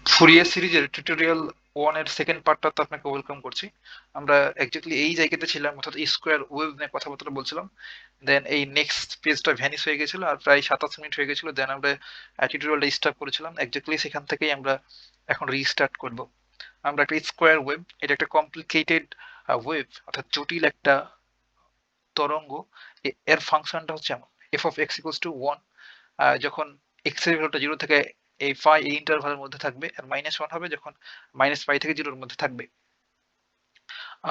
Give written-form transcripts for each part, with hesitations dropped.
Fourier সিরিজের tutorial 1 এর second পার্টটাতে আপনাকে ওয়েলকাম করছি। আমরা এক্স্যাক্টলি এই জায়গাতে ছিলাম, অর্থাৎ স্কোয়ার ওয়েভ নিয়ে কথাবার্তা বলছিলাম। দেন এই নেক্সট পেজটা ভ্যানিশ হয়ে গেছিল আর প্রায় 27 মিনিট হয়ে গেছিল। দেন আমরা টিউটোরিয়ালটা স্টার্ট করেছিলাম, এক্স্যাক্টলি সেখান থেকেই আমরা এখন রিস্টার্ট করব। আমরা একটা স্কোয়ার ওয়েভ, এটা একটা কমপ্লিকেটেড ওয়েভ, অর্থাৎ জটিল একটা তরঙ্গ। এর ফাংশনটা হচ্ছে এমন: F of x equals to 1, যখন এক্স এর ভ্যালুটা 0 থেকে এই ফাই এই ইন্টারভালের মধ্যে থাকবে, আর -1 হবে যখন -পাই থেকে 0 এর মধ্যে থাকবে।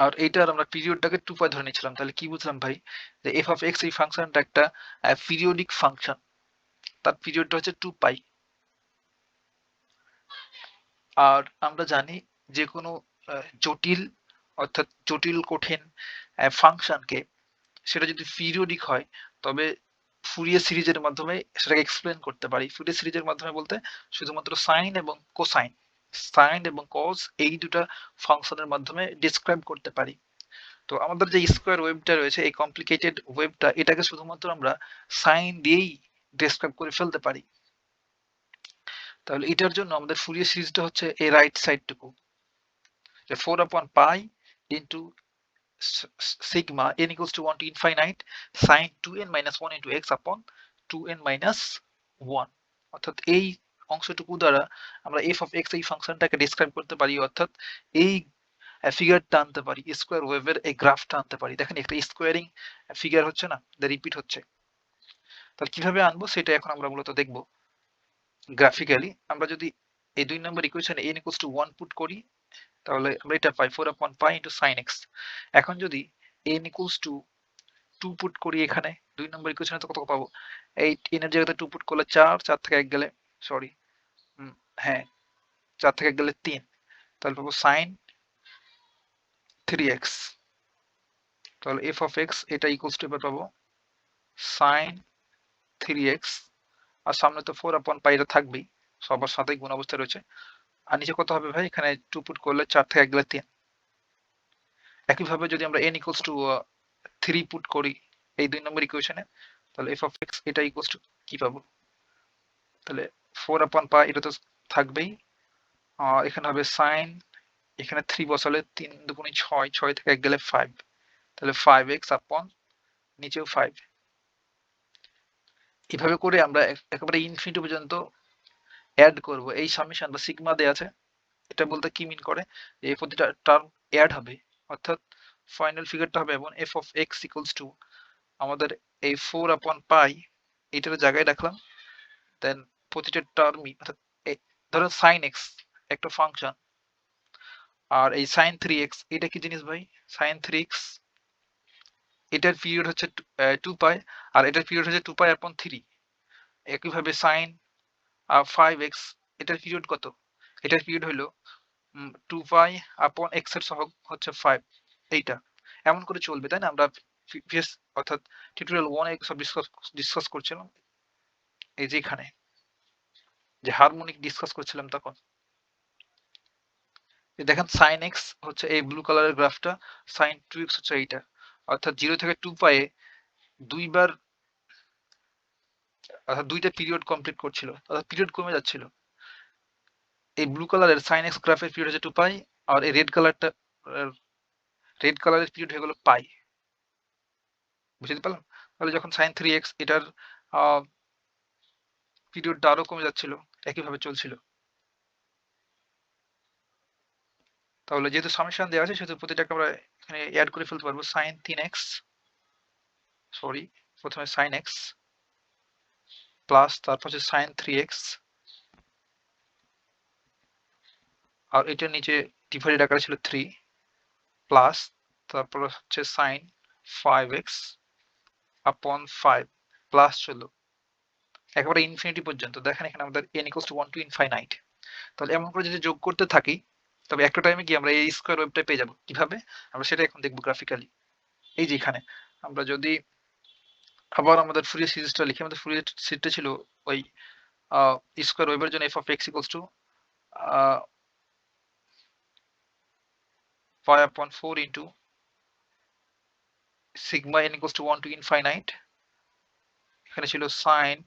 আর এইটার আমরা পিরিয়ডটাকে 2 পাই ধরে নিয়েছিলাম। তাহলে কি বুঝলাম ভাই? যে এফ অফ এক্স এই ফাংশনটা একটা পিরিয়ডিক ফাংশন, তার পিরিয়ডটা হচ্ছে 2 পাই। আর আমরা জানি যে কোনো জটিল, অর্থাৎ জটিল কঠিন ফাংশনকে, সেটা যদি পিরিয়ডিক হয় তবে ফুরিয়ার সিরিজের মাধ্যমে সেটাকে এক্সপ্লেন করতে পারি। ফুরিয়ার সিরিজের মাধ্যমে বলতে শুধুমাত্র সাইন এবং কোসাইন, সাইন এবং কজ এই দুটা ফাংশনের মাধ্যমে ডিসক্রাইব করতে পারি। তো আমাদের যে স্কোয়ার ওয়েভটা রয়েছে, এই কমপ্লিকেটেড ওয়েভটা, এটাকে শুধুমাত্র আমরা সাইন দিয়েই ডিসক্রাইব করে ফেলতে পারি। তাহলে এটার জন্য আমাদের ফুরিয়ার সিরিজটা হচ্ছে এই রাইট সাইডটুকু, যে 4/π into sigma n equals to 1 to infinite sin 2n minus 1 into x upon 2n minus 1, অর্থাৎ এই অংশটুকু দ্বারা আমরা f of x এই ফাংশনটাকে ডিসক্রাইব করতে পারি, অর্থাৎ এই ফিগারটা আনতে পারি, স্কোয়ার ওয়েভের এই গ্রাফটা আনতে পারি। দেখেন একটা স্কোয়ারিং ফিগার হচ্ছে না, রিপিট হচ্ছে। তাহলে কিভাবে আনবো সেটা এখন আমরা মূলত দেখবো গ্রাফিক্যালি। আমরা যদি এই 2 নম্বর ইকুয়েশনে n equals to 1 পুট করি, তাহলে আমরা এটা পাই 4/π into sin x। এখন যদি n equals to 2 পুট করি এখানে 2 নম্বর ইকুয়েশনে, তো কত পাবো? এই n এর জায়গাতে 2 পুট করলে 4, 4 থেকে 1 গেলে, সরি, হ্যাঁ, 4 থেকে 1 গেলে 3, তাহলে পাবো sin 3x। তাহলে f of x এটা ইকুয়ালস টু এবার পাবো sin 3x, আর সামনে তো 4/π এটা থাকবেই, সবার সাথেই গুণ অবস্থায় রয়েছে। আর নিচে কত হবে ভাই? এখানে 2 পুট করলে 4 থেকে 1 গেলে 3। একইভাবে যদি আমরা n ইকুয়ালস টু 3 পুট করি এই 2 নম্বর ইকুয়েশনে, তাহলে f of x এটা ইকুয়ালস টু কি পাবো? তাহলে 4/π এটা তো থাকবেই, এখানে হবে সাইন, এখানে 3 বসালে 3 দুগুণে 6, 6 থেকে 1 গেলে 5, তাহলে 5x আপন নিচেও 5। এভাবে করে আমরা একেবারে ইনফিনিটি পর্যন্ত অ্যাড করব। এই সামেশন বা সিগমা দেয়া আছে, এটা বলতে কি মিন করে যে এই প্রতিটা টার্ম অ্যাড হবে, অর্থাৎ ফাইনাল ফিগারটা হবে এবং f of x equals to আমাদের এই 4/π এটার জায়গায় রাখলাম। দেন প্রতিটা টার্মই, অর্থাৎ ধরো sin x একটা ফাংশন, আর এই sin 3x এটা কি জিনিস ভাই? sin 3x এটার পিরিয়ড হচ্ছে 2 পাই, আর এটার পিরিয়ড হচ্ছে 2 পাই আপন 3। একইভাবে sin 5x এটার পিরিয়ড কত? এটার পিরিয়ড হলো 2 পাই আপন x এর সহগ হচ্ছে 5। এইটা এমন করে চলবে, তাই না? আমরা প্রিভিয়াস, অর্থাৎ টিউটোরিয়াল 1 এ সব ডিসকাস করছিলাম, এই যে এখানে যে হারমোনিক ডিসকাস করছিলাম তখন। দেখেন sin x হচ্ছে এই ব্লু কালারের গ্রাফটা, sin 2x হচ্ছে এইটা, অর্থাৎ 0 থেকে 2 পায়ে দুইবার, অর্থাৎ দুইটা পিরিয়ড কমপ্লিট করছিল, অর্থাৎ পিরিয়ড কমে যাচ্ছিল। এই ব্লু কালারের sin x গ্রাফের পিরিয়ড হচ্ছে 2 পাই, আর এই রেড কালারের পিরিয়ড হয়ে গেল পাই। বুঝতে পারলাম? তাহলে যখন sin 3x এটার পিরিয়ডটা আরো কমে যাচ্ছিল, একইভাবে চলছিল। তাহলে যেহেতু সামেশন দেওয়া আছে সেহেতু প্রতিটাকে আমরা এখানে অ্যাড করে ফেলতে পারবো। sin 3x, সরি, প্রথমে sin x প্লাস তারপর হচ্ছে sin 3x, আর এটার নিচে ডিভাইডেড আকারে ছিল 3, প্লাস তারপর হচ্ছে sin 5x আপন 5, প্লাস চলো একেবারে ইনফিনিটি পর্যন্ত। দেখেন এখানে আমাদের n equals to 1 to infinite। তাহলে এমন করে যদি যোগ করতে থাকি, তবে একটা টাইমে কি আমরা এই স্কোয়ার ওয়েভটা পেয়ে যাবো। কিভাবে? আমরা সেটা এখন দেখবো গ্রাফিক্যালি। এই যে এখানে আমরা যদি আবার আমাদের ফুরিয়ার সিরিজটা লিখি, আমাদের ফুরিয়ার সিরিজটা ছিল ওই স্কোয়ার ওয়েভের জন্য f of x equals to pi upon 4 into sigma n equals to 1 to infinite। এখানে ছিল sin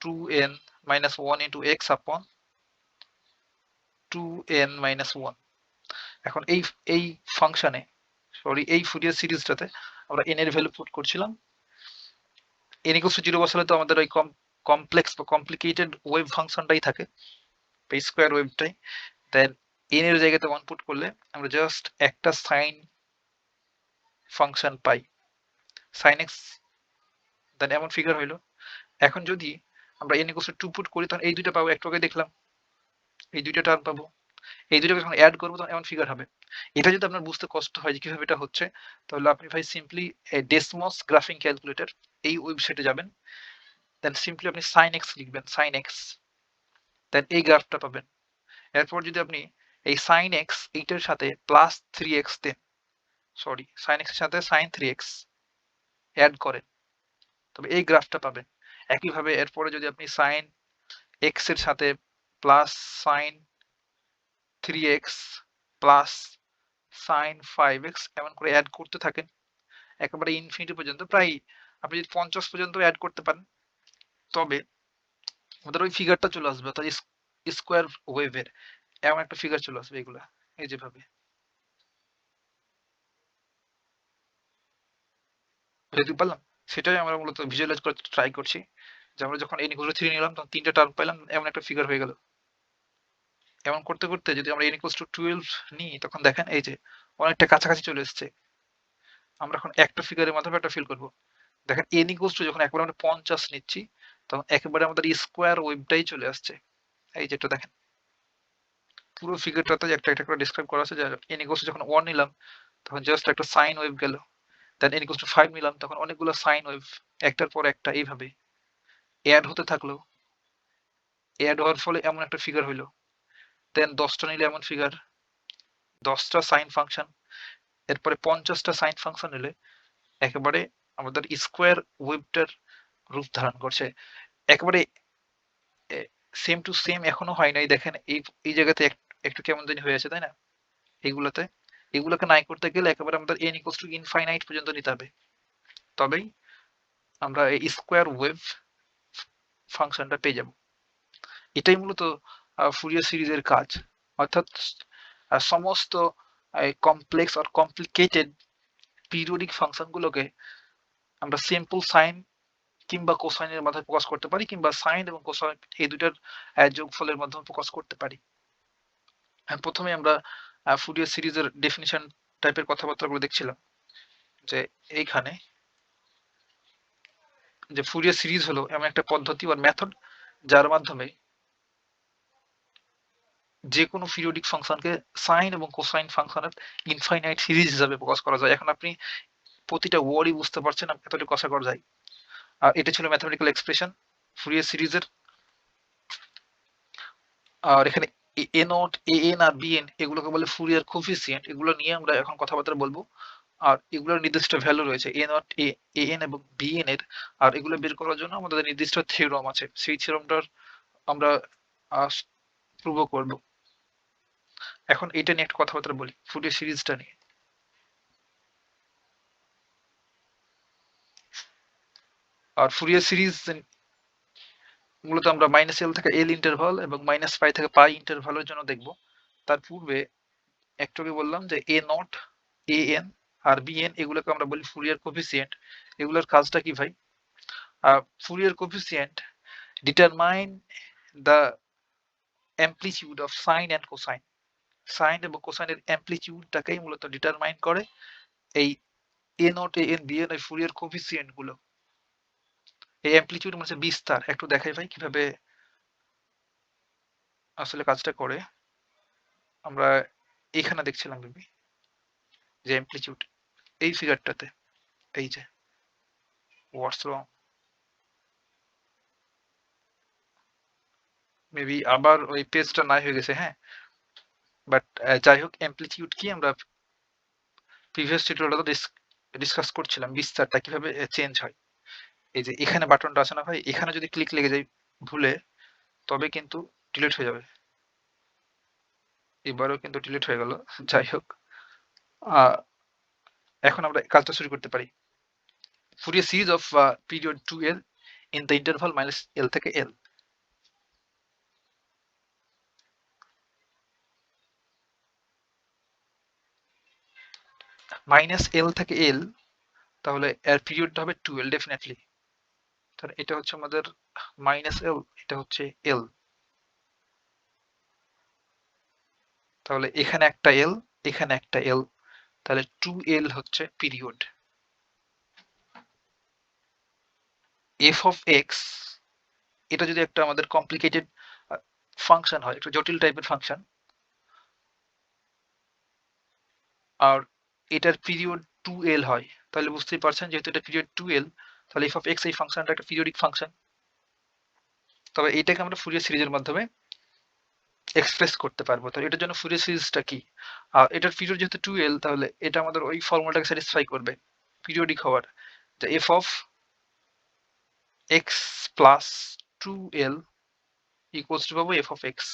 2n minus 1 into x upon 2n minus 1। এখন এই ফাংশনে এই ফুরিয়ার সিরিজটাতে আমরা n এর ভ্যালু পুট করছিলাম। n equals to 0 বসালে তো আমাদের ওই কমপ্লেক্স বা কমপ্লিকেটেড ওয়েভ ফাংশনটাই থাকে, এই স্কোয়ার ওয়েভটাই। দেন n এর জায়গাতে 1 পুট করলে আমরা জাস্ট একটা সাইন ফাংশন পাই, সাইন এক্স, দেন এমন ফিগার হইলো। এখন যদি আমরা n equals to 2 পুট করি তখন এই দুইটা পাবো, একটু আগে দেখলাম এই দুইটা টার্ম পাবো, এই দুইটাকে যখন অ্যাড করবো তখন এমন ফিগার হবে। এটা যদি আপনার বুঝতে কষ্ট হয় যে কিভাবে এটা হচ্ছে, তাহলে আপনি ভাই সিম্পলি ডেসমস গ্রাফিং ক্যালকুলেটর এই ওয়েবসাইটে যাবেন, দেন সিম্পলি আপনি সাইন এক্স লিখবেন, সাইন এক্স, দেন এই গ্রাফটা পাবেন। এরপর যদি আপনি এই সাইন এক্স এইটার সাথে প্লাস 3x দেন, সরি সাইন এক্স এর সাথে সাইন 3x অ্যাড করেন, তবে এই গ্রাফটা পাবেন। একইভাবে এরপরে যদি আপনি সাইন এক্স এর সাথে plus sign 3x plus sign 5x এমন করে অ্যাড করতে থাকেন একেবারে ইনফিনিটি পর্যন্ত, প্রায় আপনি যদি 50 পর্যন্ত অ্যাড করতে পারেন, তবে আমাদের ওই ফিগারটা চলে আসবে, অর্থাৎ স্কোয়ার ওয়েভের এমন একটা ফিগার চলে আসবে। এগুলা এই যেভাবে বুঝতে পারলাম, সেটাই আমরা মূলত ভিজুয়ালাইজ করতে ট্রাই করছি, যে আমরা যখন n equals to 3 নিলাম তখন তিনটা টার্ম পেলাম, এমন একটা ফিগার হয়ে গেল। এমন করতে করতে যদি আমরা n equals to 12 নিই তখন দেখেন এই যে অনেকটা কাছাকাছি চলে এসেছে। আমরা এখন একটা ফিগারের মাধ্যমে একটা ফিল করব। দেখেন n equals to যখন একবার আমরা 50 নিচ্ছি তখন একেবারে আমাদের স্কোয়ার ওয়েভটাই চলে আসছে। এই যেটা দেখেন পুরো ফিগারটাতে একটা একটা করে ডিসক্রাইব করা আছে, যে n equals to যখন 1 নিলাম তখন জাস্ট একটা সাইন ওয়েভ গেল, দেন n equals to 5 নিলাম তখন অনেকগুলো সাইন ওয়েভ একটার পর একটা এইভাবে অ্যাড হতে থাকলো, অ্যাড হওয়ার ফলে এমন একটা ফিগার হইলো। দেন 10টা নিলে এমন ফিগার, 10টা সাইন ফাংশন, এরপরে 50টা সাইন ফাংশন নিলে একেবারে আমাদের স্কোয়ার ওয়েভটার রূপ ধারণ করছে। একেবারে সেম টু সেম এখনো হয় নাই, দেখেন এই জায়গাতে একটু কেমন জানি হয়ে আছে, তাই না? এইগুলাতে এগুলোকে নাই করতে গেলে একেবারে আমাদের n equals to ইনফাইনাইট পর্যন্ত নিতে হবে, তবেই আমরা এই স্কোয়ার ওয়েভ ফাংশনটা পেয়ে যাব। এটাই মূলত ফুরিয়ার সিরিজের কাজ, অর্থাৎ সমস্ত কমপ্লেক্স আর কমপ্লিকেটেড পিরিয়ডিক ফাংশনগুলোকে আমরা সিম্পল সাইন কিংবা কোসাইনের মাধ্যমে প্রকাশ করতে পারি, কিংবা সাইন এবং কোসাইন এই দুইটার যোগফলের মাধ্যমে প্রকাশ করতে পারি। প্রথমে আমরা ফুরিয়ার সিরিজের ডেফিনিশন টাইপের কথাবার্তাগুলো দেখছিলাম, যে এইখানে যে ফুরিয়ার সিরিজ হলো এমন একটা পদ্ধতি বা মেথড যার মাধ্যমে যে কোনো পিরিয়ডিক ফাংশনকে সাইন এবং কোসাইন ফাংশনের ইনফাইনাইট সিরিজ হিসাবে প্রকাশ করা যায়। এখন আপনি প্রতিটা ওয়ার্ডই বুঝতে পারছেন, এতটুকু আশা করা যায়। আর এটা ছিল ম্যাথমেটিক্যাল এক্সপ্রেশন ফুরিয়ার সিরিজের। আর এখানে এ নট, এ এন আর বি এন এগুলোকে বলে ফুরিয়ার কোফিসিয়েন্ট, এগুলো নিয়ে আমরা এখন কথাবার্তা বলবো। আর এগুলোর নির্দিষ্ট ভ্যালু রয়েছে এ নট, এ এন এবং বি এন এর। আর এগুলো বের করার জন্য আমাদের নির্দিষ্ট থিওরাম আছে, সেই থিওরামটার আমরা প্রুভ করব। এখন এটা নিয়ে একটা কথাবার্তা বলি, ফুরিয়ার সিরিজটা নিয়ে। আর ফুরিয়ার সিরিজ মূলত আমরা -l থেকে l ইন্টারভাল এবং -π থেকে π ইন্টারভালের জন্য দেখব। তার পূর্বে একটু আগে বললাম যে এ নট, এ এন আর বি এন এগুলোকে আমরা বলি ফুরিয়ার কোফিসিয়েন্ট। এগুলোর কাজটা কি ভাই? Fourier coefficient determine the amplitude of sine and cosine. Sine এবং কোসাইনের অ্যামপ্লিটিউডটাকেই মূলত ডিটারমাইন করে এই A nought, A N, B N, এই ফুরিয়ার কোফিসিয়েন্ট গুলো। এই অ্যামপ্লিটিউড মানে বিস্তার। একটু দেখাই ভাই কিভাবে আসলে কাজটা করে। আমরা এখানে দেখছিলাম বেবি যে অ্যামপ্লিটিউড এই ফিগারটাতে, এই যে হোয়াটস রং, মেবি আবার ওই পেজটা নাই হয়ে গেছে, হ্যাঁ। বাট যাই হোক, অ্যামপ্লিটিউড কি আমরা প্রিভিয়াস টিউটোরিয়ালে ডিসকাস করছিলাম, বিস্তারটা কিভাবে চেঞ্জ হয়। এই যে এখানে বাটনটা আছে না ভাই, এখানে যদি ক্লিক লেগে যায় ভুলে, তবে কিন্তু ডিলিট হয়ে যাবে। এবারেও কিন্তু ডিলিট হয়ে গেল। যাই হোক, এখন আমরা কাজটা শুরু করতে পারি। Fourier series of period 2l in the interval -l থেকে l। মাইনাস এল থেকে এল, তাহলে এর পিরিয়ডটা হবে 2l ডেফিনেটলি। তাহলে এটা হচ্ছে আমাদের মাইনাস এল, এটা হচ্ছে এল। তাহলে এখানে একটা এল, এখানে একটা এল, তাহলে 2l হচ্ছে পিরিয়ড। এফ অফ এক্স, এটা যদি একটা আমাদের কমপ্লিকেটেড ফাংশন হয়, একটু জটিল টাইপের ফাংশন, আর এটার পিরিয়ড 2l হয়, তাহলে বুঝতেই পারছেন যেহেতু এটা পিরিয়ড 2l, তাহলে এফ অফ এক্স এই ফাংশনটা একটা পিরিয়ডিক ফাংশন। তবে এইটাকে আমরা ফুরিয়ার সিরিজের মাধ্যমে এক্সপ্রেস করতে পারবো। তো এটার জন্য ফুরিয়ার সিরিজটা কি? এটার পিরিয়ড যেহেতু 2l, তাহলে এটা আমাদের ওই ফর্মুলাটাকে স্যাটিসফাই করবে পিরিয়ডিক হওয়ার, যে F of x plus 2l equals to পাবো এফ অফ এক্স।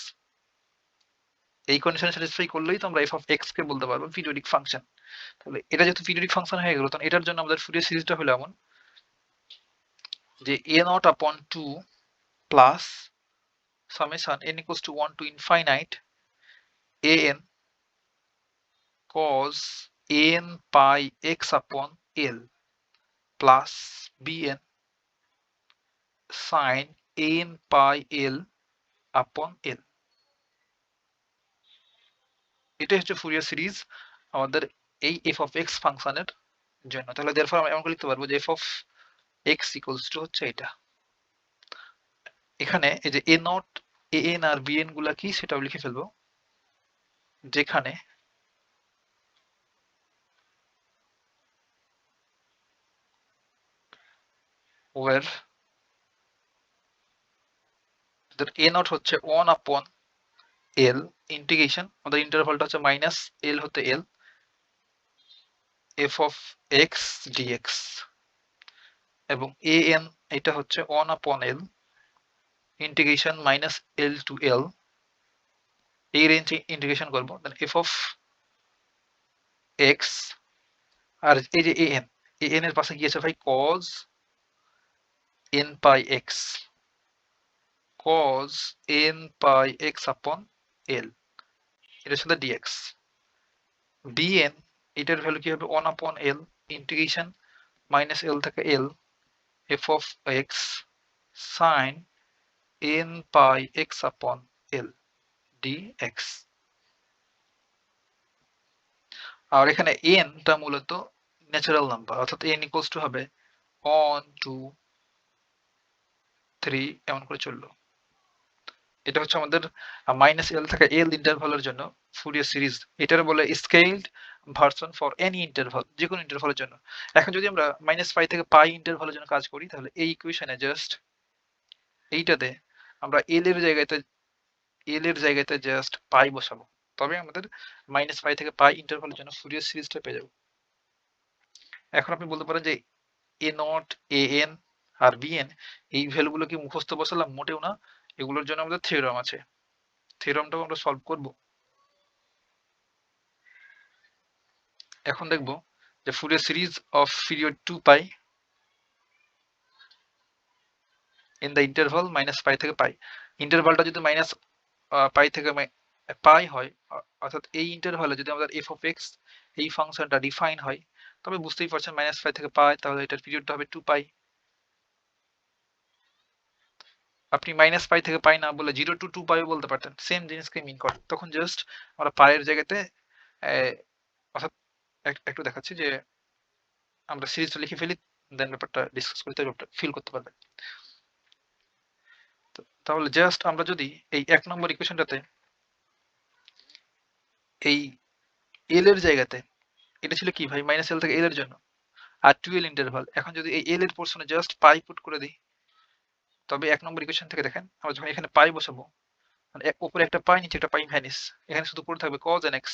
এই কন্ডিশন স্যাটিসফাই করলেই তো আমরা এফ অফ এক্স কে বলতে পারবো পিরিয়ডিক ফাংশন। তাহলে এটা যেহেতু পিরিয়ডিক ফাংশন হয়ে গেল, তখন এটার জন্য আমাদের ফুরিয়ার সিরিজটা হলো এমন যে A naught upon 2 plus summation n equals to 1 to infinite an cos n pi x upon l plus bn sin n pi l upon l। এটাই হচ্ছে ফুরিয়ার সিরিজ আমাদের এই এফ অফ এক্স ফাংশনের জন্য। তাহলে therefore আমরা এমন করে লিখতে পারবো যে F of x equals to হচ্ছে এটা। এখানে এই যে এ নট, এ এন আর বি এন গুলা কি সেটাও লিখে ফেলবো, যেখানে where এ নট হচ্ছে 1 আপন এল ইন্টিগ্রেশন, আমাদের ইন্টারভালটা হচ্ছে মাইনাস এল হতে এল, এফ অফ এক্স ডিএক্স, এবং এ এন এটা হচ্ছে 1 আপন এল ইন্টিগ্রেশন মাইনাস এল টু এল, এই রেঞ্জ ইন্টিগ্রেশন করবো, দেন এফ অফ এক্স, আর এই যে এ এন এর পাশে গিয়েছে ভাই কজ এন পাই x, cos n pi x upon l, এটার সাথে dx, bn এটার ভ্যালু কি হবে 1 upon l integration minus l থেকে l f of x sin n pi x upon l dx। আর এখানে n টা মূলত ন্যাচারাল নাম্বার, অর্থাৎ n ইকুয়ালস টু হবে 1 2 3 এমন করে চললো। এটা হচ্ছে আমাদের মাইনাস এল থেকে এল ইন্টারভালের জন্য ফুরিয়ার সিরিজ। এটার বলে skilled version for any interval, যে কোনো ইন্টারভালের জন্য। এখন যদি আমরা মাইনাস পাই থেকে পাই ইন্টারভালের জন্য কাজ করি, তাহলে এই ইকুয়েশনে জাস্ট এইটাতে আমরা এল এর জায়গাতে জাস্ট পাই বসাবো, তবে আমাদের মাইনাস পাই থেকে পাই ইন্টারভালের জন্য ফুরিয়ার সিরিজটা পেয়ে যাবো। এখন আপনি বলতে পারেন যে এ নট, এ এন আর বি এন এই ভ্যালুগুলো কি মুখস্থ বসালাম? মোটেও না, এগুলোর জন্য আমাদের থিওরাম আছে, থিওরামটাও আমরা সলভ করব। এখন দেখব যে Fourier series of period 2 pi in the interval minus পাই থেকে পাই, ইন্টারভালটা যদি মাইনাস পাই থেকে পাই হয়, অর্থাৎ এই ইন্টারভালে যদি আমাদের এফ অফ এক্স এই ফাংশনটা ডিফাইন হয়, তবে বুঝতেই পারছেন মাইনাস পাই থেকে পাই, তাহলে এটার পিরিয়ডটা হবে 2 পাই। আপনি মাইনাস পাই থেকে পাই না বলে 0 টু 2 পাইও বলতে পারতেন, সেম জিনিসকে মিন করে। তখন জাস্ট আমরা পায়ের জায়গাতে অর্থাৎ একটু দেখাচ্ছি যে আমরা সিরিজটা লিখে ফেলি, দেন ব্যাপারটা ডিসকাস করি, তাই ব্যাপারটা ফিল করতে পারবেন। তাহলে জাস্ট আমরা যদি এই 1 নম্বর ইকুয়েশনটাতে এই এল এর জায়গাতে, এটা ছিল কি ভাই মাইনাস এল থেকে এল এর জন্য, আর 2l ইন্টারভাল, এখন যদি এই এল এর পোরশনে জাস্ট পাই পুট করে দিই, তবে 1 নম্বর ইকুয়েশন থেকে দেখেন আমরা যখন এখানে পাই বসাবো, মানে উপরে একটা পাই নিচে একটা পাই ভ্যানিস, এখানে শুধু পড়ে থাকবে cos n x,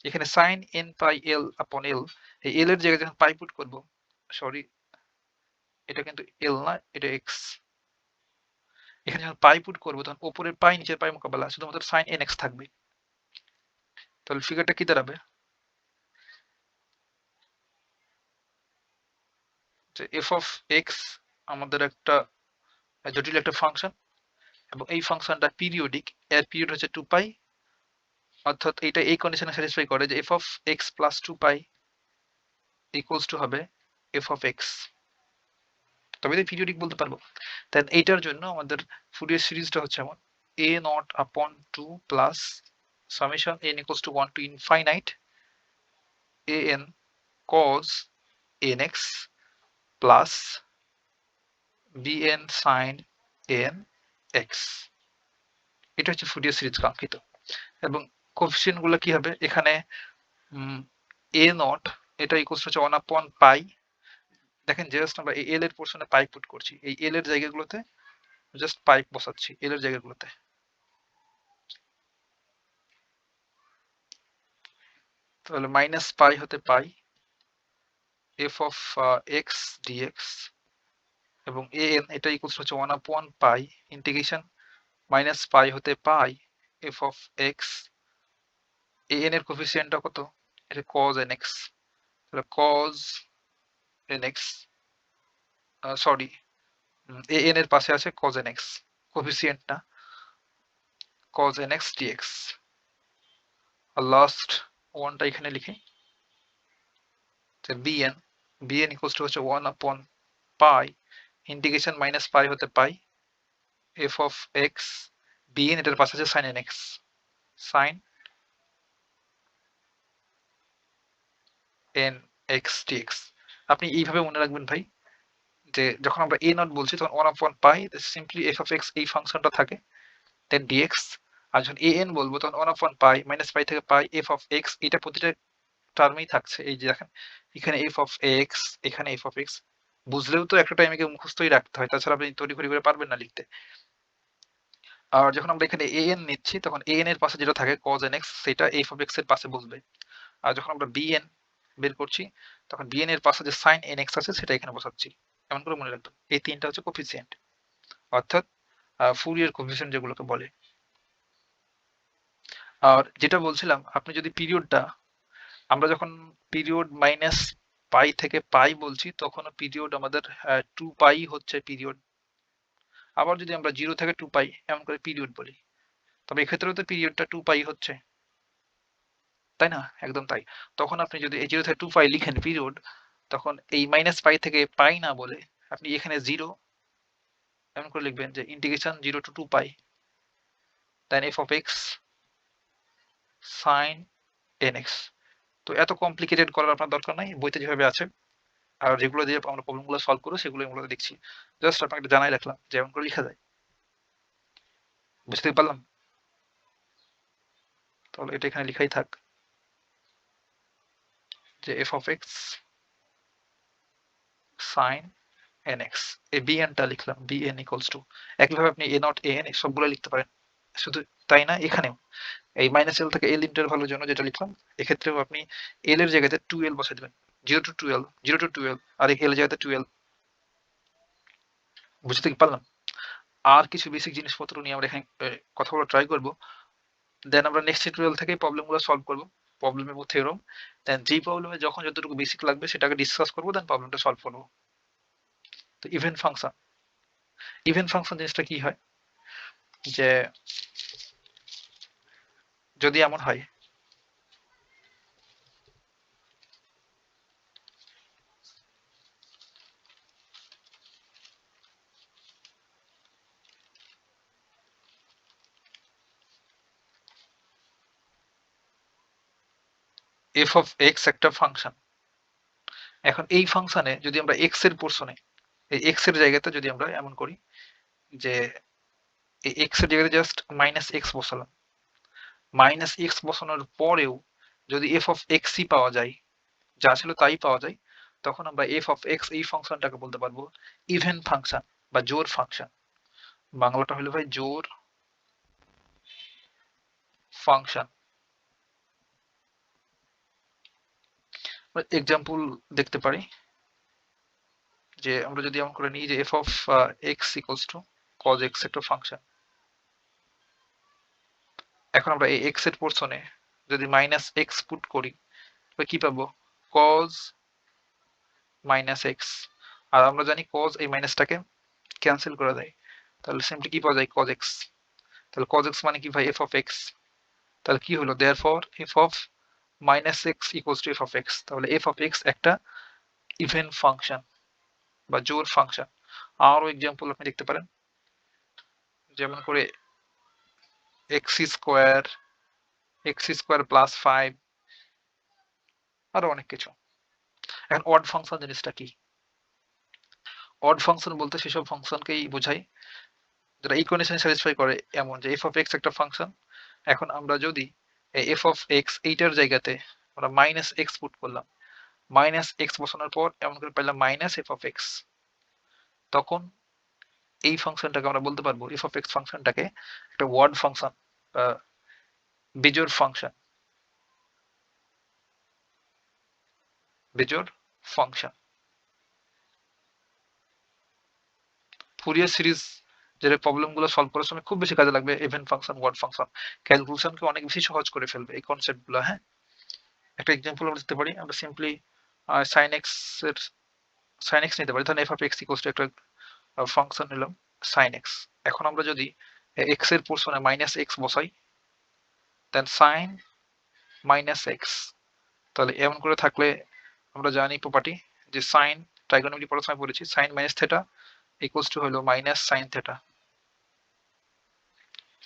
এখানে sin n pi l upon l, এই l এর জায়গায় যখন পাই পুট করব, সরি এটা কিন্তু l না, এটা x, এখানে যখন পাই পুট করবো তখন উপরের পাই নিচের পাই মোকাবেলা শুধুমাত্র sin nx থাকবে। তাহলে ফিগারটা কি দাঁড়াবে যে f of x আমাদের একটা জটিল একটা ফাংশন, এবং এই ফাংশনটা পিরিয়ডিক, এর পিরিয়ড হচ্ছে 2 পাই, অর্থাৎ এটা এই কন্ডিশনে স্যাটিসফাই করে যে f of x plus 2 pi equals to হবে এফ অফ এক্স, তবে তো পিরিয়ডিক বলতে পারবো। দেন এইটার জন্য আমাদের ফুরিয়ার সিরিজটা হচ্ছে এমন এ naught upon 2 plus summation n equals to 1 to infinite a n cos N x plus b n sine n x. এটা হচ্ছে ফুরিয়ার সিরিজ কাঙ্ক্ষিত। এবং কোফিসিয়েন্ট গুলো কি হবে এখানে, এ নট এটা ইকুয়ালস হচ্ছে 1 আপন পাই। দেখেন জাস্ট আমরা এই এল এর পোর্শনে পাই পুট করছি, এই এল এর জায়গাগুলোতে জাস্ট পাইপ বসাচ্ছি এল এর জায়গাগুলোতে। তাহলে মাইনাস পাই হতে pi F of x dx এবং এ এন এটা ইকুয়ালস হচ্ছে 1 আপন পাই ইন্টিগ্রেশন মাইনাস পাই হতে pi F of X. A N এর কোফিসিয়েন্টটা কত, এটা কজ এন এক্স, তাহলে cos N X, sorry A N এর পাশে আছে কজ এন এক্স, কোফিসিয়েন্ট না, cos nx dx। আর লাস্ট ওয়ানটা এখানে লিখি, bn bn ইকুয়ালস টু হচ্ছে 1 আপন পাই ইন্টিগ্রেশন মাইনাস পাই হতে pi F of x bn এটার পাশে আছে sin nx, sin nx dx। আপনি এইভাবে মনে রাখবেন ভাই, যে যখন আমরা a নট বলছি তখন 1 আপন পাই সিম্পলি এফ অফ এক্স এই ফাংশনটা থাকে দেন dx, আর যখন an বলবো তখন 1 আপন পাই মাইনাস পাই থেকে পাই এফ অফ এক্স, এটা প্রতিটা টার্মেই থাকছে। এই যে দেখেন এখানে এফ অফ এক্স, এখানে এফ অফ এক্স, বুঝলেও তো একটা টাইমে মুখস্থই রাখতে হয়, তাছাড়া আপনি তৈরি করে পারবেন না লিখতে। আর যখন আমরা এখানে এ এন নিচ্ছি তখন এ এন এর পাশে যেটা থাকে cos nx সেটা এফ অফ এক্স এর পাশে বসবে। আর যখন আমরা bn বের করছি তখন bn এর পাশে যে sin nx আছে সেটা এখানে বসাচ্ছি। এমন করে মনে রাখবেন এই তিনটা হচ্ছে কোফিসিয়েন্ট, অর্থাৎ ফুরিয়ার কোফিসিয়েন্ট যেগুলোকে বলে। আর যেটা বলছিলাম আপনি যদি পিরিয়ডটা, আমরা যখন পিরিয়ড মাইনাস পাই থেকে পাই বলছি তখন পিরিয়ড আমাদের 2 পাই হচ্ছে পিরিয়ড। আবার যদি আমরা 0 থেকে 2 পাই এমন করে পিরিয়ড বলি, তবে এক্ষেত্রেও তো পিরিয়ডটা 2 পাই হচ্ছে, তাই না? একদম তাই। তখন আপনি যদি এই 0 থেকে 2 পাই লিখেন পিরিয়ড, তখন এই মাইনাস পাই থেকে পাই না বলে আপনি এখানে 0 এমন করে লিখবেন যে integration 0 to 2 pi then f of x sine nx। তো এত কমপ্লিকেটেড করার আপনার দরকার নাই, বইতে যেভাবে আছে আর যেগুলো দিয়ে আমরা প্রবলেমগুলো সলভ করবো সেগুলো মূলত দেখছি। জাস্ট আপনাকে জানাই রাখলাম যে এমন করে লেখা যায়। বুঝতে পারলাম? তাহলে এটা এখানে লেখাই থাক যে F of x sine nx, এই bnটা লিখলাম bn ইকুয়ালস টু, একইভাবে আপনি a নট an সবগুলো লিখতে পারেন। শুধু তাই না, এখানেও এই মাইনাস এল থেকে এল ইন্টারভালের জন্য যেটা লিখলাম এক্ষেত্রেও আপনি এল এর জায়গাতে 2l বসে দেবেন, 0 টু 12 0 টু 12 আর এল এর জায়গাতে 12। বুঝতে কি পারলাম? আর কিছু বেসিক জিনিসপত্র নিয়ে আমরা এখানে কথা বলা ট্রাই করব। দেন আমরা নেক্সট টিউটোরিয়াল থেকে প্রবলেমগুলো সলভ করব, প্রবলেমের মধ্যে এরকম। দেন যেই প্রবলেমে যখন যতটুকু বেসিক লাগবে সেটাকে ডিসকাস করব, দেন প্রবলেমটা সলভ করব। তো ইভেন্ট ফাংশন, ইভেন্ট ফাংশন জিনিসটা কি হয়, যে যদি এমন হয় এফ অফ এক্স একটা ফাংশন, এখন এই ফাংশনে যদি আমরা এক্স এর পোর্শনে এই এক্স এর জায়গাতে যদি আমরা এমন করি যে এই এক্স এর জায়গাতে জাস্ট মাইনাস এক্স বসালাম, মাইনাস এক্স বসানোর পরেও যদি এফ অফ এক্সই পাওয়া যায়, যা ছিল তাই পাওয়া যায়, তখন আমরা এফ অফ এক্স এই ফাংশনটাকে বলতে পারবো ইভেন ফাংশন বা জোড় ফাংশন। বাংলাটা হলো ভাই জোড় ফাংশন। এক্সাম্পল দেখতে পারি, যে আমরা যদি এমন করে নিই যে F of x equals to cos x একটা ফাংশন। এখন আমরা এই এক্স এর পোর্শনে যদি মাইনাস এক্স পুট করি তবে কি পাবো, কজ মাইনাস এক্স। আর আমরা জানি কজ এই মাইনাসটাকে ক্যান্সেল করে দেয়, তাহলে সিম্পলি কি পাওয়া যায় কজ এক্স। তাহলে কজ এক্স মানে কি ভাই এফ অফ এক্স। তাহলে কি হলো therefore F of minus x equals to F of x, তাহলে এফ অফ এক্স একটা ইভেন ফাংশন বা জোড় ফাংশন। আরো এক্সাম্পল আপনি দেখতে পারেন, যেমন করে এক্স স্কোয়ার প্লাস 5, আরো অনেক কিছু। এখন অড ফাংশন জিনিসটা কি? অড ফাংশন বলতে সেসব ফাংশনকেই বোঝায় যেটা এই কন্ডিশন স্যাটিসফাই করে, এমন যে এফ অফ এক্স একটা ফাংশন। এখন আমরা যদি এফ অফ এক্স এইটার জায়গাতে আমরা মাইনাস এক্স পুট করলাম, মাইনাস এক্স বসানোর পর এমন করে পাইলাম মাইনাস এফ অফ এক্স, তখন এই ফাংশনটাকে আমরা বলতে পারবো এফ অফ এক্স ফাংশনটাকে একটা ওয়ার্ড ফাংশন বা বিজোড় ফাংশন, বিজোড় ফাংশন। ফুরিয়ার সিরিজ যেটা প্রবলেম গুলো সলভ করার সময় খুব বেশি কাজে লাগবে, ইভেন ফাংশন, ওয়ার্ড ফাংশন ক্যালকুলেশনকে অনেক বেশি সহজ করে ফেলবে এই কনসেপ্ট গুলো। হ্যাঁ, একটা এক্সাম্পল আমরা দিতে পারি, আমরা সিম্পলি সাইন এক্স এর সাইন এক্স নিতে পারি। ধরেন F of x equals two একটা ফাংশন নিলাম সাইন এক্স। এখন আমরা যদি এক্স এর পোর্শনে মাইনাস এক্স বসাই, দেন সাইন মাইনাস এক্স, তাহলে এমন করে থাকলে আমরা জানি প্রপার্টি যে সাইন, ট্রাইগোনোমেট্রি পড়ার সময় পড়েছি, sine minus theta equals to হলো মাইনাস সাইন থেটা।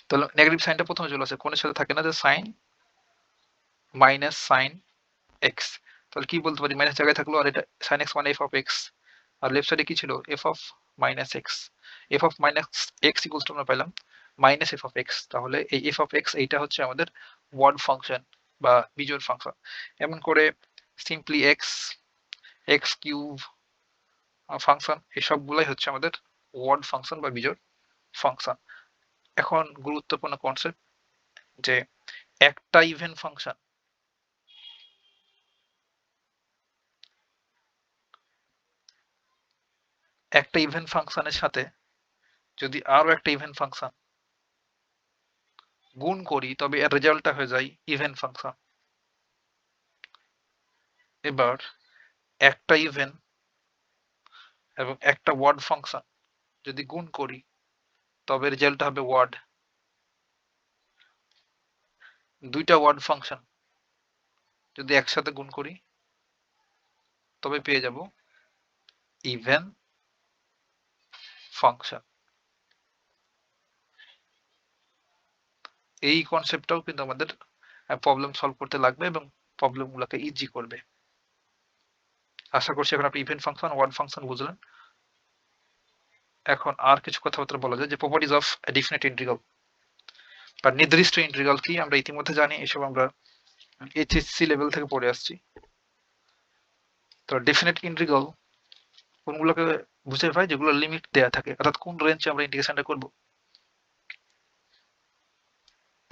তাহলে নেগেটিভ সাইনটা প্রথমে চলে আসে, কোণের সাথে থাকে না, যে সাইন মাইনাস সাইন এক্স। তাহলে কি বলতে পারি, মাইনাস জায়গায় থাকলো, আর এটা সাইন এক্স মানে এফ অফ এক্স, আর লেফট সাইডে কি ছিল, f of minus x. F of minus x equals to আমরা পেলাম মাইনাস এফ অফ এক্স। তাহলে এই এফ অফ এক্স এইটা হচ্ছে আমাদের ওয়ার্ড ফাংশন বা বিজোড় ফাংশন। এমন করে simply X, X cube function, এসবগুলাই হচ্ছে আমাদের ওয়ার্ড ফাংশন বা বিজোড় ফাংশন। এখন গুরুত্বপূর্ণ কনসেপ্ট, যে একটা ইভেন ফাংশন একটা ইভেন ফাংশনের সাথে যদি আরো একটা ইভেন ফাংশন গুণ করি, তবে এর রেজাল্টটা হয়ে যায় ইভেন ফাংশন। এবার একটা ইভেন এবং একটা ওয়ার্ড ফাংশন যদি গুণ করি, তবে রেজাল্টটা হবে ওয়ার্ড। দুইটা ওয়ার্ড ফাংশন যদি একসাথে গুণ করি, তবে পেয়ে যাব ইভেন ফাংশন। এই কনসেপ্টটাও কিন্তু আমাদের প্রবলেম সলভ করতে লাগবে এবং প্রবলেম গুলোকে ইজি করবে। আশা করছি এখন আপনি ইভেন ফাংশন, ওয়ার্ড ফাংশন বুঝলেন। এখন আর কিছু কথাবার্তা বলা যায়, যে প্রপার্টিজ অফ ডেফিনিট ইন্টিগ্রাল বা নির্দিষ্ট ইন্টিগ্রাল কি আমরা ইতিমধ্যে জানি, এসব আমরা এইচএসসি লেভেল থেকে পড়ে আসছি। তো ডেফিনিট ইন্টিগ্রাল কোনগুলোকে বুঝে পাই, যেগুলো লিমিট দেয়া থাকে, অর্থাৎ কোন রেঞ্জে আমরা ইন্টিগ্রেশনটা করব।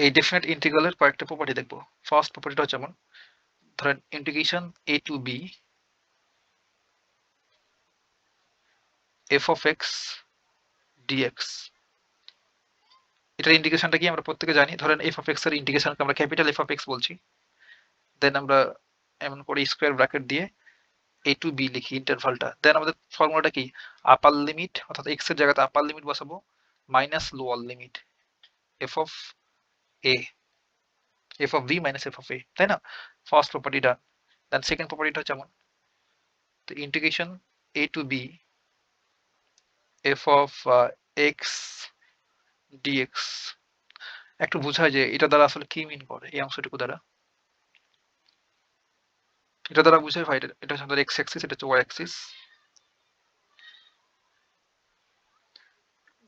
এই ডেফিনিট ইন্টিগ্রালের কয়েকটা প্রপার্টি দেখব। ফার্স্ট প্রপার্টিটা হচ্ছে যেমন, ধরেন integration a to b f of x dx, এটার ইন্টিগ্রেশনটা কি আমরা প্রত্যেকে জানি। ধরেন f of x এর ইন্টিগ্রেশনকে আমরা ক্যাপিটাল f of x বলছি, দেন আমরা এমন করে স্কোয়ার ব্র্যাকেট দিয়ে a টু b লিখি ইন্টারভালটা। দেন আমাদের ফর্মুলাটা কি, আপার লিমিট, অর্থাৎ x এর জায়গাতে আপার লিমিট বসাবো, minus lower limit f of a, f of b minus f of a, তাই না? First property done. Then second প্রপার্টিটা হচ্ছে যেমন, তো integration a to b f of x dx, একটু বোঝায় যে এটা দ্বারা আসলে কি মিন করে, এই অংশটুকু দ্বারা, এটা দ্বারা বুঝায় ভাই, এটা হচ্ছে আমাদের এক্স অ্যাক্সিস, এটা হচ্ছে ওয়াই অ্যাক্সিস,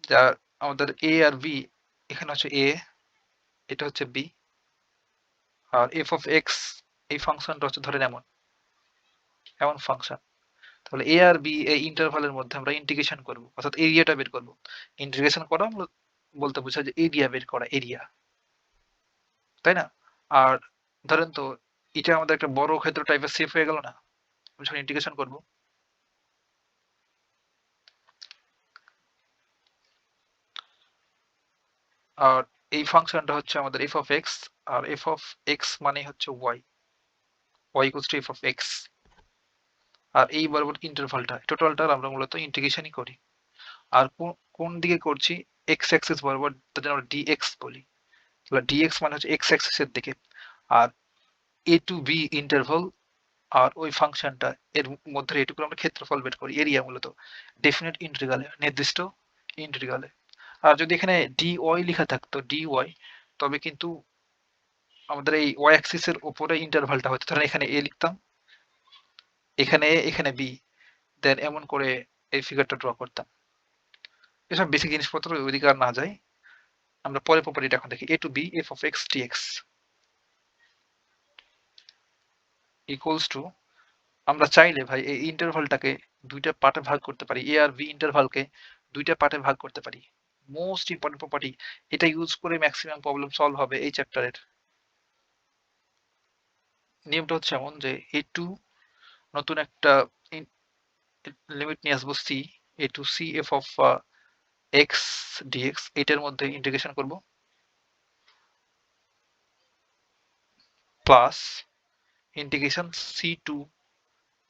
যা আমাদের এ আর বি, এখানে হচ্ছে এ, এটা হচ্ছে বি, আর এফ অফ এক্স এই ফাংশনটা হচ্ছে ধরেন এমন এমন ফাংশন। তাহলে এ আর বি এই ইন্টারভালের মধ্যে আমরা ইন্টিগ্রেশন করব, অর্থাৎ এরিয়াটা বের করব। ইন্টিগ্রেশন করা বলতে বোঝায় যে এরিয়া বের করা, এরিয়া, তাই না? আর ধরেন তো এটা আমাদের একটা বড় ক্ষেত্র টাইপের শেপ হয়ে গেল না, যখন ইন্টিগ্রেশন করব। আর এই ফাংশনটা হচ্ছে আমাদের এফ অফ এক্স, আর এফ অফ এক্স মানে হচ্ছে Y, Y equals to F of x. আর এই বরাবর ইন্টারভালটা টোটালটা আমরা মূলত ইন্টিগ্রেশনই করি। আর কোন দিকে করছি, এক্স অ্যাক্সিস বরাবর, তার জন্য আমরা ডিএক্স বলি। তাহলে ডিএক্স মানে হচ্ছে এক্স অ্যাক্সিসের দিকে। আর এ টু বি ইন্টারভাল আর ওই ফাংশনটা এর মধ্যে এটুকু আমরা ক্ষেত্রফল বের করি, এরিয়া মূলত ডেফিনিট ইন্টিগ্রালে, নির্দিষ্ট ইন্টিগ্রালে। আর যদি এখানে ডি ওয়াই লেখা থাকতো ডি ওয়াই, তবে কিন্তু আমাদের এই ওয়াই অ্যাক্সিস এর উপরে ইন্টারভালটা হতো, ধরেন এখানে এ লিখতাম, এখানে এ, এখানে বি, দেন এমন করে এই ফিগারটা ড্র করতাম। এসব বেসিক জিনিসপত্র ওইদিকে আর না যায়, আমরা পরে প্রপার্টিটা এখন দেখি। A to B F of x DX equals to, আমরা চাইলে ভাই এই ইন্টারভালটাকে দুইটা পার্টে ভাগ করতে পারি, এ আর বি ইন্টারভালকে দুইটা পার্টে ভাগ করতে পারি। মোস্ট ইম্পর্টেন্ট প্রপার্টি, এটা ইউজ করে ম্যাক্সিমাম প্রবলেম সলভ হবে এই চ্যাপ্টারের। নিয়মটা হচ্ছে এমন যে এ টু, নতুন একটা লিমিট নিয়ে আসবো c, a to c f of x dx, এটার মধ্যে ইন্টিগ্রেশন করব, প্লাস ইন্টিগ্রেশন সি টু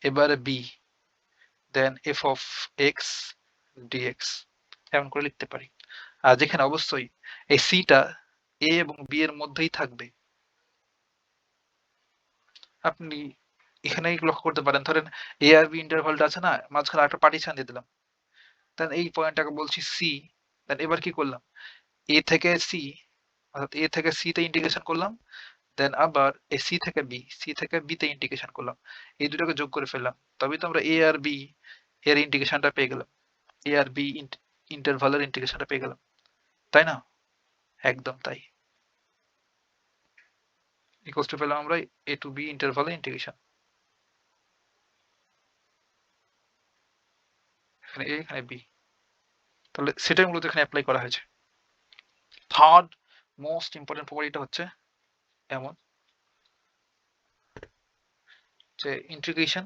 এবারে b, then f of x dx, এমন করে লিখতে পারি। আর যেখানে অবশ্যই এই সিটা এ এবং বি এর মধ্যেই থাকবে। আপনি এখানে লক্ষ্য করতে পারেন, ধরেন এ আর বি ইন্টারভালটা আছে না, মাঝখানে একটা পার্টিশন দিয়ে দিলাম, দেন এই পয়েন্টটাকে বলছি সি, দেন এবার কি করলাম, এ থেকে সি, অর্থাৎ এ থেকে সি তে ইন্টিগ্রেশন করলাম, দেন আবার এ সি থেকে বি, সি থেকে বি তে ইন্টিগ্রেশন করলাম, এই দুটোকে যোগ করে ফেললাম, তবেই তো আমরা এ আর বি এর ইন্টিগ্রেশনটা পেয়ে গেলাম, এ আর বি ইন্টারভালের ইন্টিগ্রেশনটা পেয়ে গেলাম, তাই না? একদম তাই। ইকুয়ালস টু পেলাম আমরা এ টু বি ইন্টারভালের ইন্টিগ্রেশন, এখানে এ এখানে বি, তাহলে সেটাই মূলত এখানে অ্যাপ্লাই করা হয়েছে। থার্ড মোস্ট ইম্পর্টেন্ট প্রপার্টিটা হচ্ছে এমন যে ইন্টিগ্রেশন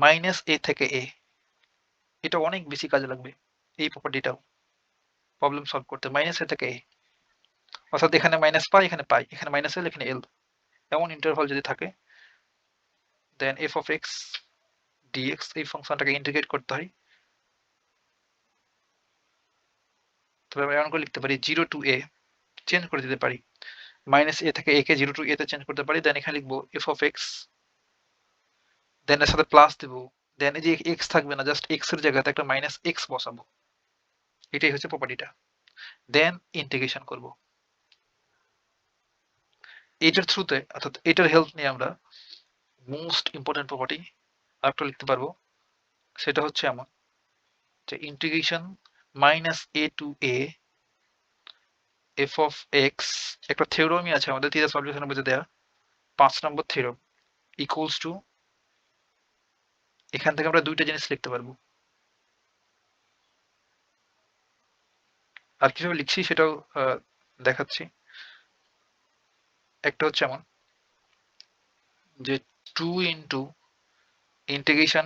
মাইনাস এ থেকে এ, এটা অনেক বেশি কাজে লাগবে এই প্রপার্টিটাও প্রবলেম সলভ করতে। মাইনাস এ থেকে এ, অর্থাৎ এখানে মাইনাস পাই, এখানে পাই, এখানে মাইনাস এল, এখানে এল, এমন ইন্টারভাল যদি থাকে, দেন এফ অফ এক্স ডিএক্স এই ফাংশনটাকে ইন্টিগ্রেট করতে হয়। তবে আমরা এমন করে লিখতে পারি জিরো টু এ, চেঞ্জ করে দিতে পারি, মাইনাস এ থেকে এ কে জিরো টু এ তে চেঞ্জ করতে পারি, দেন এখানে লিখবো এফ অফ এক্স, দেন এর সাথে প্লাস দেবো, দেন এই যে এক্স থাকবে না, জাস্ট এক্স এর জায়গাতে একটা মাইনাস এক্স বসাবো, এটাই হচ্ছে প্রপার্টিটা। দেন ইন্টিগ্রেশন করব এটার থ্রুতে, অর্থাৎ এটার হেল্প নিয়ে আমরা মোস্ট ইম্পর্টেন্ট প্রপার্টি আরেকটা লিখতে পারবো। সেটা হচ্ছে এমন যে integration minus a to a f of x, একটা থিওরামই আছে আমাদের থিটা সলিউশনের মধ্যে দেয়া, 5 নম্বর থিওরাম, ইকুয়ালস টু, এখান থেকে আমরা দুইটা জিনিস লিখতে পারবো। আর কিভাবে লিখছি সেটাও দেখাচ্ছি। একটা হচ্ছে এমন যে 2 into integration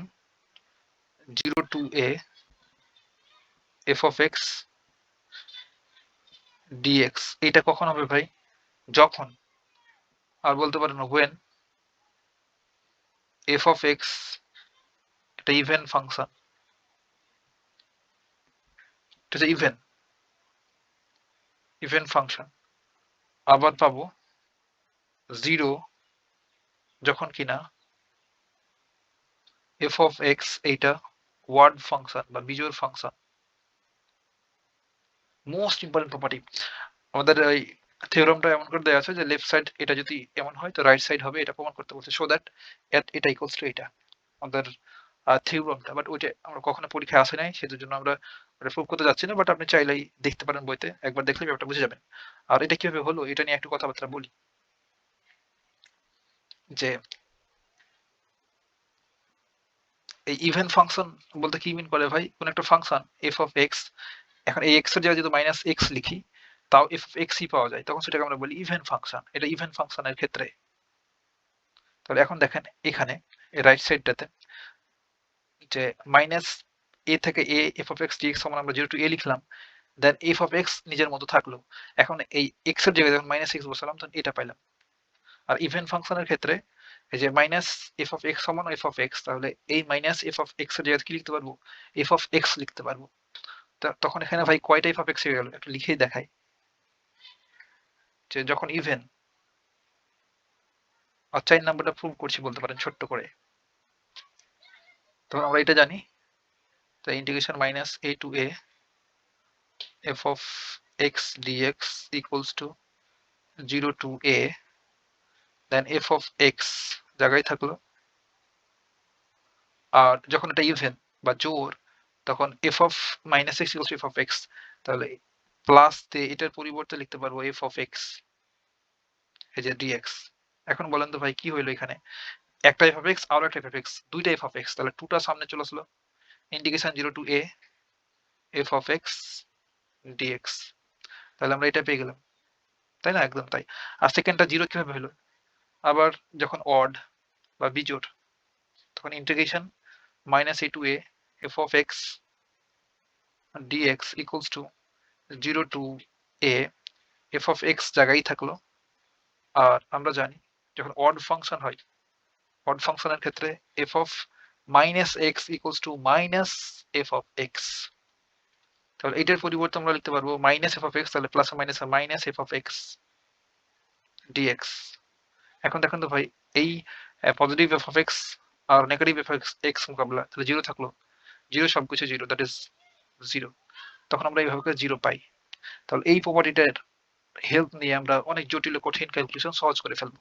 zero to a f of x dx, এটা কখন হবে ভাই, যখন, আর বলতে পারেন ওয়েন এফ অফ এক্স একটা ইভেন ফাংশন, এটা হচ্ছে ইভেন ফাংশন। আবার পাবো জিরো যখন কিনা এফ অফ এক্স এইটা ওয়ার্ড ফাংশন বা বিজোড় ফাংশন। মোস্ট ইম্পর্টেন্ট প্রপার্টি আমাদের এই থিওরামটা এমন করে দেওয়া আছে যে লেফট সাইড এটা যদি এমন হয় তো রাইট সাইড হবে, এটা প্রমাণ করতে বলছে, সো দ্যাট এটা ইকুয়ালস টু এটা আমাদের থিওরামটা। বাট ওইটা আমরা কখনো পরীক্ষায় আসে নাই, সেটার জন্য আমরা প্রুভ করতে যাচ্ছি না, বাট আপনি চাইলেই দেখতে পারেন বইতে, একবার দেখলে ব্যাপারটা বুঝে যাবেন। আর এটা কিভাবে হলো এটা নিয়ে একটু কথাবার্তা বলি, যে এই ইভেন ফাংশন বলতে কি মিন করে ভাই, কোন একটা ফাংশন এফ অফ এক্স, এখন এই এক্স এর জায়গায় যদি মাইনাস এক্স লিখি তাও এফ অফ এক্সই পাওয়া যায়, তখন সেটাকে আমরা বলি ইভেন ফাংশন। এটা ইভেন ফাংশনের ক্ষেত্রে। তাহলে এখন দেখেন এখানে রাইট সাইডটাতে যে মাইনাস এ থেকে a f of x dx সমান আমরা জিরো টু এ লিখলাম, দেন এফ অফ এক্স নিজের মতো থাকলো, এখন এই এক্স এর জায়গায় যখন মাইনাস এক্স বসালাম তখন এটা পাইলাম। আর ইভেন ফাংশনের ক্ষেত্রে এই যে মাইনাস এফ অফ এক্স সমান এফ অফ এক্স, তাহলে এই মাইনাস এফ অফ এক্স এর জায়গায় কি লিখতে পারবো, এফ অফ এক্স লিখতে পারবো। তখন এখানে ভাই কয়টা এফ অফ এক্স হয়ে গেল, একটু লিখেই দেখাই, যে যখন ইভেন আর 4 নাম্বারটা প্রুভ করছি বলতে পারেন ছোট্ট করে। তো আমরা এটা জানি, তো integration minus a to a f of x dx equals to 0 to a, then f of x জায়গায় থাকলো, আর যখন এটা ইভেন বা জোর তখন f of minus x equals to f of x, তাহলে প্লাস দিয়ে এটার পরিবর্তে লিখতে পারবো f of x, এই যে dx। এখন বলেন তো ভাই কি হইলো এখানে, একটা f of x আর একটা f of x, দুইটা f of x, তাহলে টুটা সামনে চলে আসলো, integration 0 to a f of x dx, তাহলে আমরা এটা পেয়ে গেলাম, তাই না? একদম তাই। আর সেকেন্ডটা জিরো কিভাবে হলো, আবার যখন অড বা বিজোড় তখন integration minus a to a f of x dx equals to 0 to a f of x জায়গায় থাকলো, আর আমরা জানি যখন অড ফাংশন হয়, অড ফাংশনের ক্ষেত্রে f of minus x equals to minus f of x, তাহলে এটার পরিবর্তে আমরা লিখতে পারবো মাইনাস f of x, তাহলে plus minus minus f of x dx। এখন দেখেন তো ভাই, এই পজিটিভ f of x আর নেগেটিভ f of x মোকাবেলা, তাহলে জিরো থাকলো, জিরো সবকিছু জিরো, দ্যাট ইজ জিরো, তখন আমরা এইভাবে করে জিরো পাই। তাহলে এই প্রপার্টিটার হেল্প নিয়ে আমরা অনেক জটিল কঠিন ক্যালকুলেশন সহজ করে ফেলবো।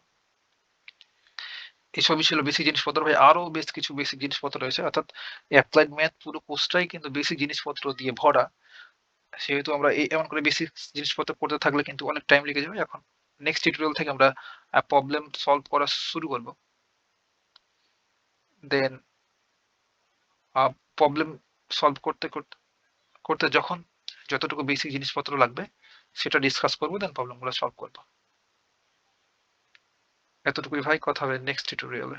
এসবই ছিল বেসিক জিনিসপত্র। ভাই আরো বেশ কিছু বেসিক জিনিসপত্র রয়েছে, অর্থাৎ অ্যাপ্লাইড ম্যাথ পুরো কোর্সটাই কিন্তু বেসিক জিনিসপত্র দিয়ে ভরা, সেহেতু আমরা এমন করে বেসিক জিনিসপত্র পড়তে থাকলে কিন্তু অনেক টাইম লেগে যাবে। এখন নেক্সট টিউটোরিয়াল থেকে আমরা প্রবলেম সলভ করা শুরু করব, দেন প্রবলেম সলভ করতে করতে করতে যখন যতটুকু বেসিক জিনিসপত্র লাগবে সেটা ডিসকাস করবো, দেন প্রবলেমগুলো সলভ করবো। এতটুকুই ভাই, কথা হবে নেক্সট টিউটোরিয়ালে।